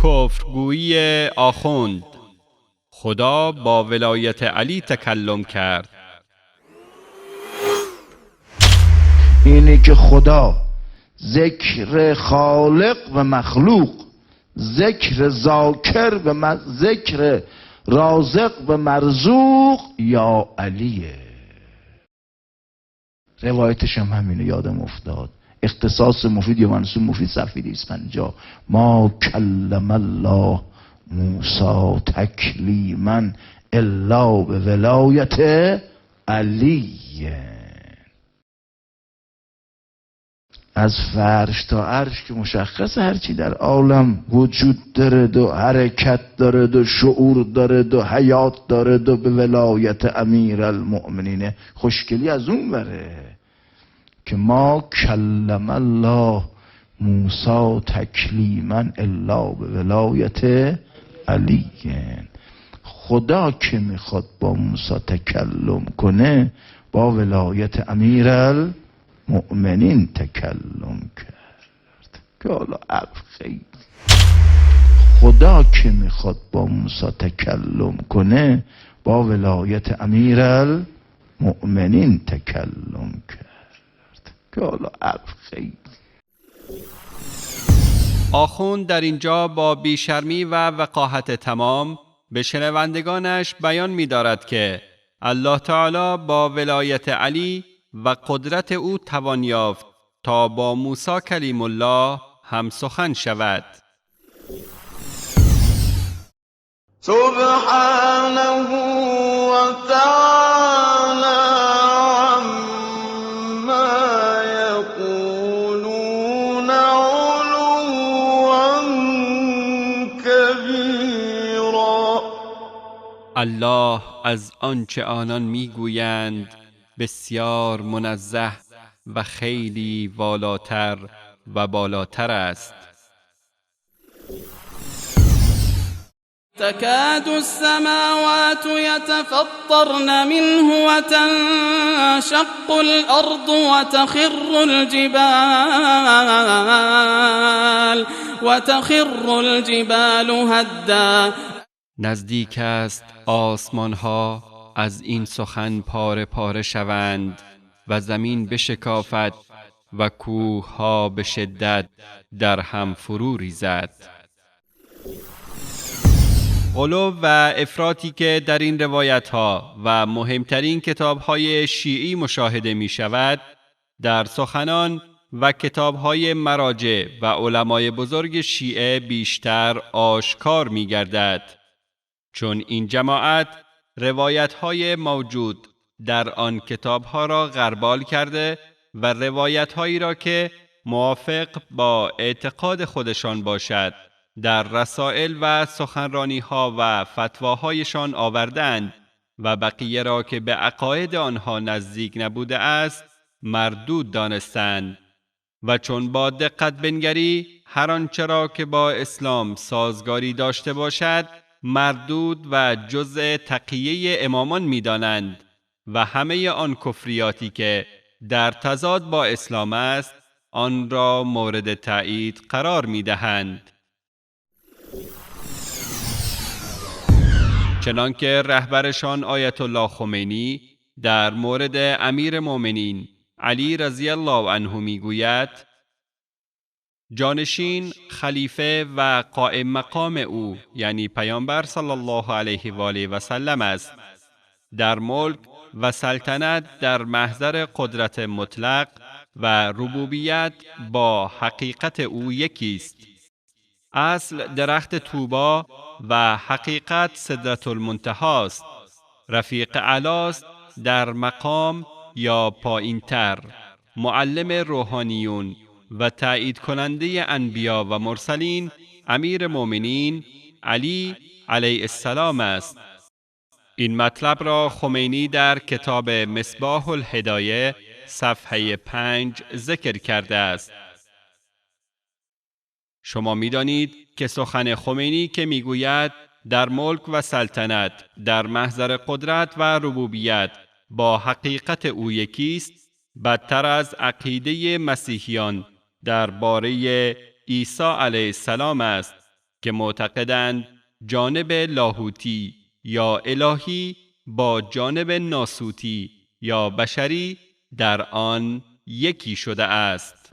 کفرگویی آخوند. خدا با ولایت علی تکلم کرد. اینه که خدا ذکر خالق و مخلوق، ذکر ذاکر و ذکر رازق و مرزوق یا علیه. روایتش هم همینه، یادم افتاد. اختصاص مفید یا منصوب مفید صفحه 250. ما کلم الله موسی تکلیما الا به ولایت علیه. از فرش تا عرش که مشخص هرچی در عالم وجود دارد و حرکت دارد و شعور دارد و حیات دارد و به ولایت امیر المؤمنین خوشگلی از اون بره که ما کلم الله موسی تکلیما الا به ولایت علی. خدا که میخواد با موسی تکلم کنه با ولایت امیر المؤمنین تکلم کرد که حالا عقل خیلی. خدا که میخواد با موسی تکلم کنه با ولایت امیر المؤمنین تکلم کرد که حالا عقل خیلی. آخوند در اینجا با بیشرمی و وقاحت تمام به شنوندگانش بیان می دارد که الله تعالی با ولایت علی و قدرت او توان یافت تا با موسی کلیم الله هم سخن شود. سبحانه و تعالی عما یقولون علوا کبیرا. الله از آنچه آنان میگویند بسیار منزه و خیلی والاتر و بالاتر است. تكاد السماوات يتفطرن منه وتنشق الأرض وتخر الجبال هدا. نزدیک است آسمان ها از این سخن پاره پاره شوند و زمین بشکافد و کوه ها به شدت در هم فرو ریزد. غلو و افراطی که در این روایت ها و مهمترین کتاب های شیعی مشاهده می شود در سخنان و کتاب های مراجع و علمای بزرگ شیعه بیشتر آشکار می گردد، چون این جماعت روایت های موجود در آن کتاب ها را غربال کرده و روایت هایی را که موافق با اعتقاد خودشان باشد در رسائل و سخنرانی ها و فتواهایشان آوردند و بقیه را که به عقاید آنها نزدیک نبوده است مردود دانستند. و چون با دقت بنگری هر آنچه را که با اسلام سازگاری داشته باشد مردود و جزء تقیه امامان می دانند و همه آن کفریاتی که در تضاد با اسلام است آن را مورد تایید قرار می دهند. چنانکه رهبرشان آیت الله خمینی در مورد امیر مومنین علی رضی الله عنه می گوید جانشین، خلیفه و قائم مقام او یعنی پیامبر صلی الله علیه و آله و سلم است. در ملک و سلطنت در محضر قدرت مطلق و ربوبیت با حقیقت او یکی است. اصل درخت طوبا و حقیقت سدرة المنتهی است. رفیق اعلاست در مقام یا پایینتر، معلم روحانیون و تایید کننده انبیا و مرسلین امیر مومنین علی علیه السلام است. این مطلب را خمینی در کتاب مصباح الهدایه صفحه 5 ذکر کرده است. شما می دانید که سخن خمینی که می گوید در ملک و سلطنت در محضر قدرت و ربوبیت با حقیقت او یکی است بدتر از عقیده مسیحیان درباره عیسی علیه السلام است که معتقدند جانب لاهوتی یا الهی با جانب ناسوتی یا بشری در آن یکی شده است.